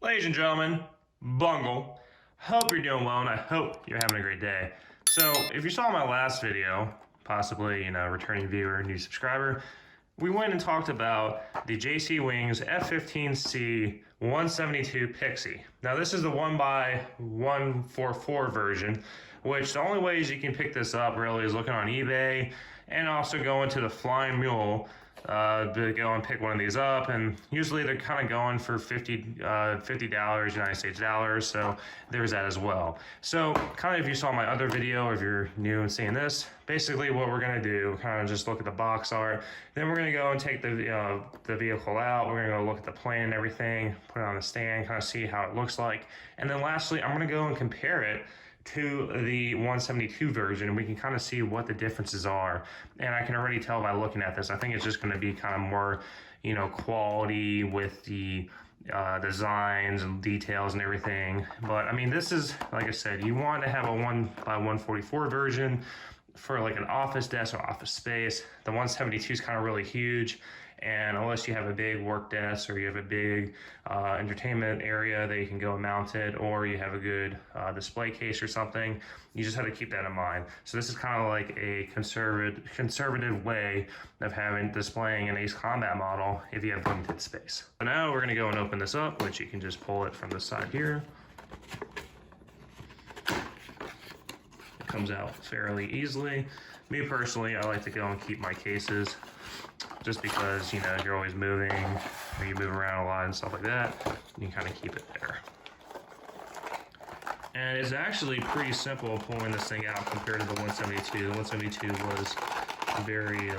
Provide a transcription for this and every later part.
Ladies and gentlemen, Bungle, hope you're doing well and I hope you're having a great day. So if you saw my last video, possibly, returning viewer, new subscriber, we went and talked about the JC Wings F-15C 172 Pixy. Now this is the 1x144 version, which the only ways you can pick this up really is looking on eBay and also going to the Flying Mule to go and pick one of these up, and usually they're kind of going for $50 United States dollars, so there's that as well. So kind of if you saw my other video, if you're new and seeing this, basically what we're going to do, kind of just look at the box art, then we're going to go and take the vehicle out, we're going to go look at the plane and everything, put it on the stand, kind of see how it looks like, and then lastly I'm going to go and compare it to the 172 version, and we can kind of see what the differences are. And I can already tell by looking at this, I think it's just going to be kind of more, quality with the designs and details and everything. But I mean, this is, like I said, you want to have a 1x144 version for like an office desk or office space. The 172 is kind of really huge, and unless you have a big work desk or you have a big entertainment area that you can go and mount it, or you have a good display case or something, you just have to keep that in mind. So this is kind of like a conservative way of displaying an Ace Combat model if you have limited space. So now we're going to go and open this up, which you can just pull it from the side here. Comes out fairly easily. Me personally, I like to go and keep my cases just because, you're always moving or you move around a lot and stuff like that. You can kind of keep it there. And it's actually pretty simple pulling this thing out compared to the 172. The 172 was very,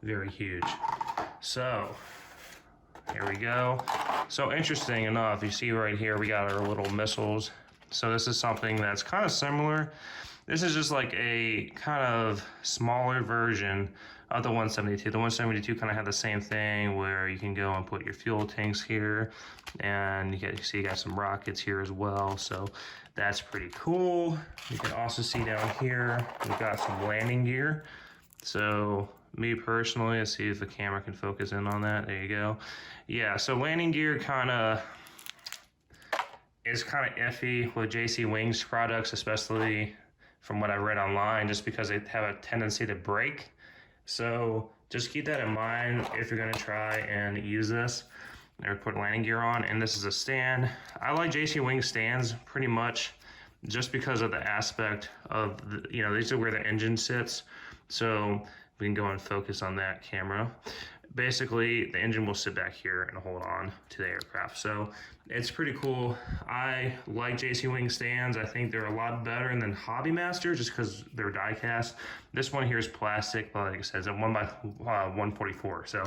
very huge. So here we go. So interesting enough, you see right here, we got our little missiles. So this is something that's kind of similar. This is just like a kind of smaller version of the 172. The 172 kind of had the same thing where you can go and put your fuel tanks here, and you see you got some rockets here as well. So that's pretty cool. You can also see down here, we've got some landing gear. So me personally, let's see if the camera can focus in on that. There you go. Yeah, so landing gear is kind of iffy with JC Wings products, especially from what I read online, just because they have a tendency to break. So just keep that in mind if you're gonna try and use this or put landing gear on. And this is a stand. I like JC Wings stands pretty much just because of the aspect of, these are where the engine sits. So we can go and focus on that camera. Basically, the engine will sit back here and hold on to the aircraft. So it's pretty cool. I like JC Wing stands. I think they're a lot better than Hobby Master just because they're die-cast. This one here is plastic, but like I said, it's a 1x144. So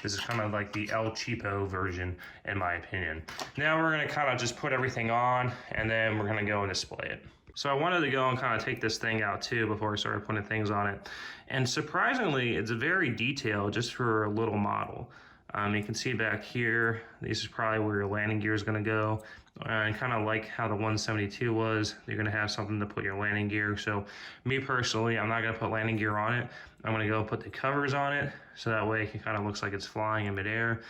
this is kind of like the El Cheapo version, in my opinion. Now we're gonna kind of just put everything on, and then we're gonna go and display it. So I wanted to go and kind of take this thing out too before I started putting things on it. And surprisingly, it's very detailed just for a little model. You can see back here, this is probably where your landing gear is going to go. And kind of like how the 172 was, you're going to have something to put your landing gear. So me personally, I'm not going to put landing gear on it. I'm going to go put the covers on it, so that way it kind of looks like it's flying in midair.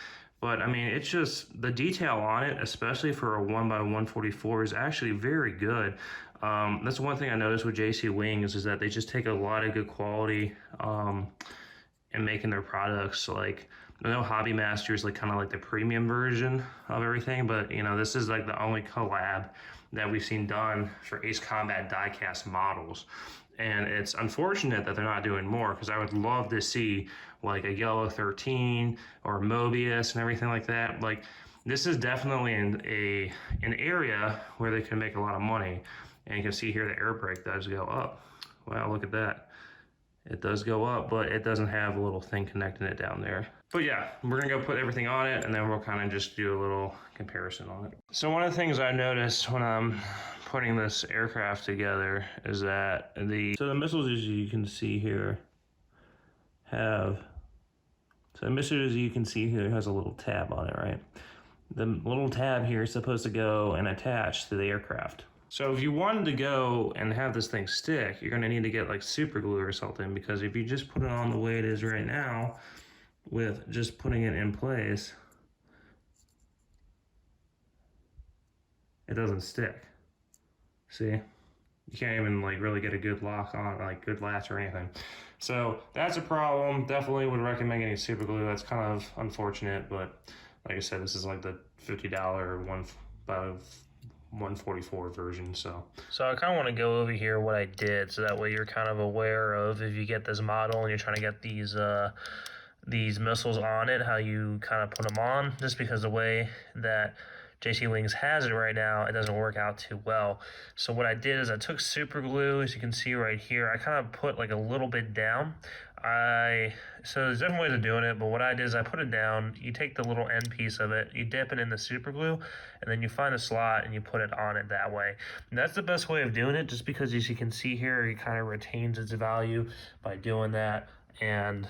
But I mean, it's just the detail on it, especially for a 1x144, is actually very good. That's one thing I noticed with JC Wings is that they just take a lot of good quality in making their products. Like, I know Hobby Master is like kind of like the premium version of everything, but this is like the only collab that we've seen done for Ace Combat die-cast models. And it's unfortunate that they're not doing more, because I would love to see like a Yellow 13 or Mobius and everything like that. Like, this is definitely an area where they can make a lot of money. And you can see here the air brake does go up. Wow, look at that. It does go up, but it doesn't have a little thing connecting it down there. But yeah, we're gonna go put everything on it, and then we'll kind of just do a little comparison on it. So one of the things I noticed when I'm putting this aircraft together is that the missiles, as you can see here, has a little tab on it, right? The little tab here is supposed to go and attach to the aircraft. So if you wanted to go and have this thing stick, you're gonna need to get like super glue or something, because if you just put it on the way it is right now, with just putting it in place, it doesn't stick. See? You can't even like really get a good lock on, like good latch or anything. So that's a problem. Definitely would recommend getting super glue. That's kind of unfortunate, but like I said, this is like the $50 one by 144 version. So I kind of want to go over here what I did, so that way you're kind of aware of, if you get this model and you're trying to get these missiles on it, how you kind of put them on. Just because the way that JC Wings has it right now, it doesn't work out too well. So what I did is I took super glue, as you can see right here. I kind of put like a little bit down. So there's different ways of doing it, but what I did is I put it down. You take the little end piece of it, you dip it in the super glue, and then you find a slot and you put it on it that way. And that's the best way of doing it, just because as you can see here, it kind of retains its value by doing that. And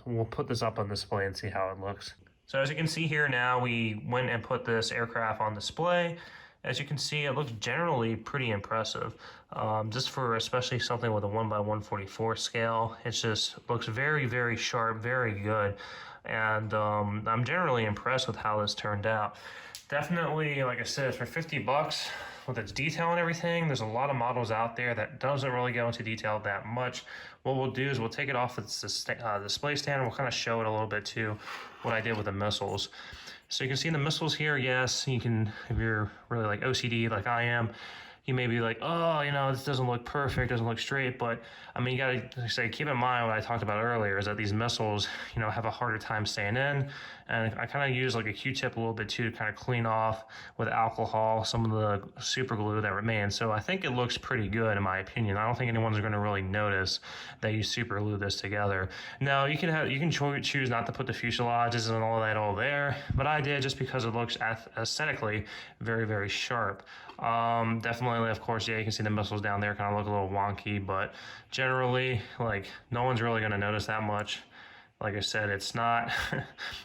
we'll put this up on display and see how it looks. So as you can see here now, we went and put this aircraft on display. As you can see, it looks generally pretty impressive. Just for especially something with a 1x144 scale, it just looks very, very sharp, very good. And I'm generally impressed with how this turned out. Definitely, like I said, for 50 bucks, with its detail and everything, there's a lot of models out there that doesn't really go into detail that much. What we'll do is we'll take it off its display stand, and we'll kind of show it a little bit too, what I did with the missiles. So you can see the missiles here, yes, you can, if you're really like OCD like I am, you may be like, oh, you know, this doesn't look perfect, doesn't look straight, but I mean, you gotta say, keep in mind what I talked about earlier, is that these missiles, you know, have a harder time staying in, and I kind of use like a Q-tip a little bit too to kind of clean off with alcohol some of the super glue that remains. So I think it looks pretty good in my opinion. I don't think anyone's going to really notice that you super glue this together. Now you can choose not to put the fuselages and all that all there, but I did just because it looks aesthetically very, very sharp. Definitely, of course, yeah, you can see the missiles down there kind of look a little wonky, but generally, like, no one's really going to notice that much. Like I said, it's not,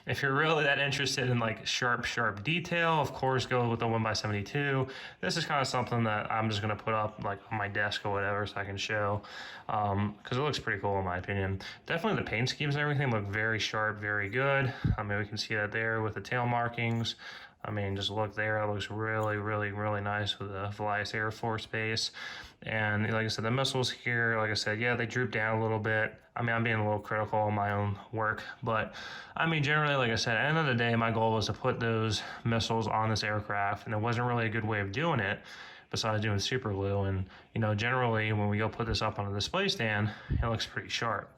if you're really that interested in like sharp detail, of course, go with the 1x72. This is kind of something that I'm just going to put up like on my desk or whatever, so I can show, because it looks pretty cool in my opinion. Definitely the paint schemes and everything look very sharp, very good. I mean, we can see that there with the tail markings. I mean, just look there, it looks really, really, really nice with the Velias Air Force Base. And like I said, the missiles here, like I said, yeah, they droop down a little bit. I mean, I'm being a little critical of my own work, but I mean, generally, like I said, at the end of the day, my goal was to put those missiles on this aircraft, and it wasn't really a good way of doing it besides doing super glue. And, you know, generally, when we go put this up on a display stand, it looks pretty sharp.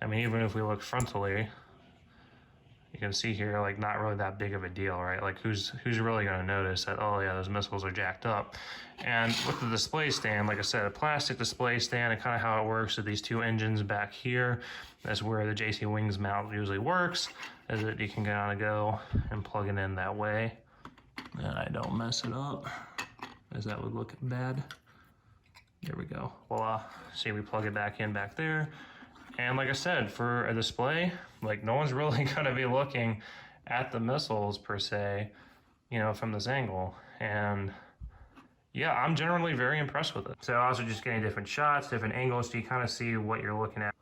I mean, even if we look frontally, you can see here, like, not really that big of a deal, right? Like, who's really going to notice that, oh yeah, those missiles are jacked up? And with the display stand, like I said, a plastic display stand, and kind of how it works with these two engines back here, that's where the JC Wings mount usually works, is that you can kind of go and plug it in that way, and I don't mess it up, as that would look bad. There we go. Voila. See, we plug it back in back there. And like I said, for a display, like, no one's really going to be looking at the missiles per se, you know, from this angle. And yeah, I'm generally very impressed with it. So also just getting different shots, different angles, so you kind of see what you're looking at.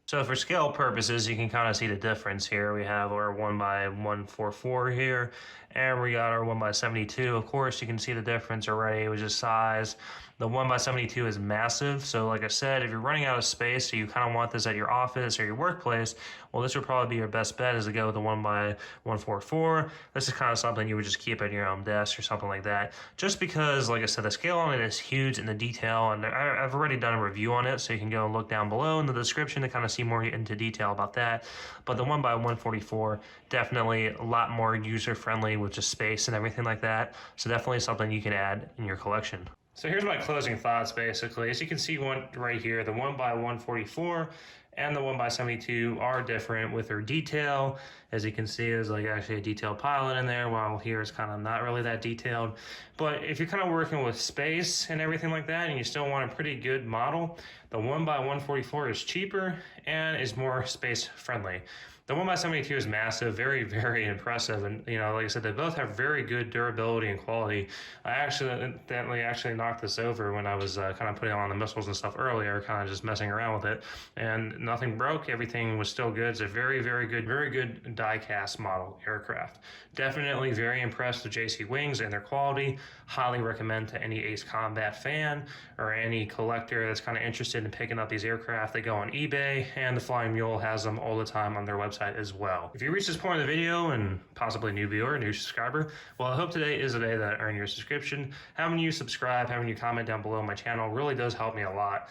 So for scale purposes, you can kind of see the difference here. We have our 1x144 here, and we got our 1x72. Of course, you can see the difference already, which is size. The 1x72 is massive, so like I said, if you're running out of space, so you kind of want this at your office or your workplace, well, this would probably be your best bet, is to go with the 1x144. This is kind of something you would just keep at your own desk or something like that, just because, like I said, the scale on it is huge in the detail, and I've already done a review on it, so you can go and look down below in the description to kind of see more into detail about that. But the 1x144, definitely a lot more user-friendly with just space and everything like that, so definitely something you can add in your collection. So here's my closing thoughts, basically. As you can see right here, the 1x144 and the 1x72 are different with their detail. As you can see, there's like actually a detailed pilot in there, while here it's kind of not really that detailed. But if you're kind of working with space and everything like that, and you still want a pretty good model, the 1x144 is cheaper and is more space friendly. The 1x72 is massive, very, very impressive. And, you know, like I said, they both have very good durability and quality. I accidentally knocked this over when I was kind of putting on the missiles and stuff earlier, kind of just messing around with it. And nothing broke. Everything was still good. It's a very, very good die-cast model aircraft. Definitely very impressed with JC Wings and their quality. Highly recommend to any Ace Combat fan or any collector that's kind of interested in picking up these aircraft. They go on eBay, and the Flying Mule has them all the time on their website as well. If you reach this point of the video, and possibly new viewer, new subscriber, well, I hope today is the day that I earn your subscription. Having you subscribe, having you comment down below my channel really does help me a lot.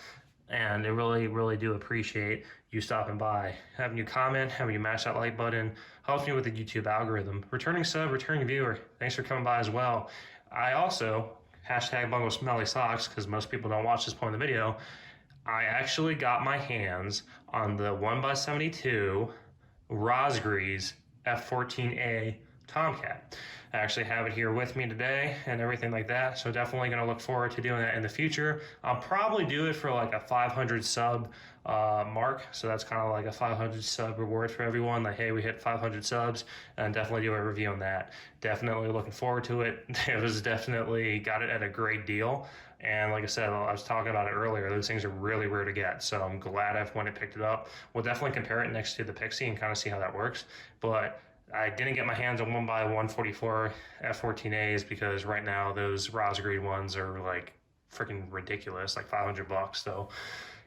And I really do appreciate you stopping by. Having you comment, having you mash that like button helps me with the YouTube algorithm. Returning sub, returning viewer, thanks for coming by as well. I also, hashtag bungle smelly socks, because most people don't watch this point in the video, I actually got my hands on the 1x72 Rosgrees F-15C Tomcat. I actually have it here with me today and everything like that, so definitely going to look forward to doing that in the future. I'll probably do it for like a 500 sub mark, so that's kind of like a 500 sub reward for everyone, like, hey, we hit 500 subs, and definitely do a review on that. Definitely looking forward to it. It was definitely got it at a great deal, and like I said, I was talking about it earlier, those things are really rare to get, so I'm glad I've went and picked it up. We'll definitely compare it next to the Pixy and kind of see how that works, but I didn't get my hands on 1x144 F-14As because right now those Rosgreed ones are like freaking ridiculous, like $500. So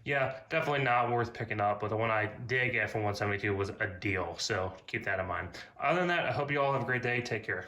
yeah, definitely not worth picking up, but the one I did get from 172 was a deal, so keep that in mind. Other than that, I hope you all have a great day. Take care.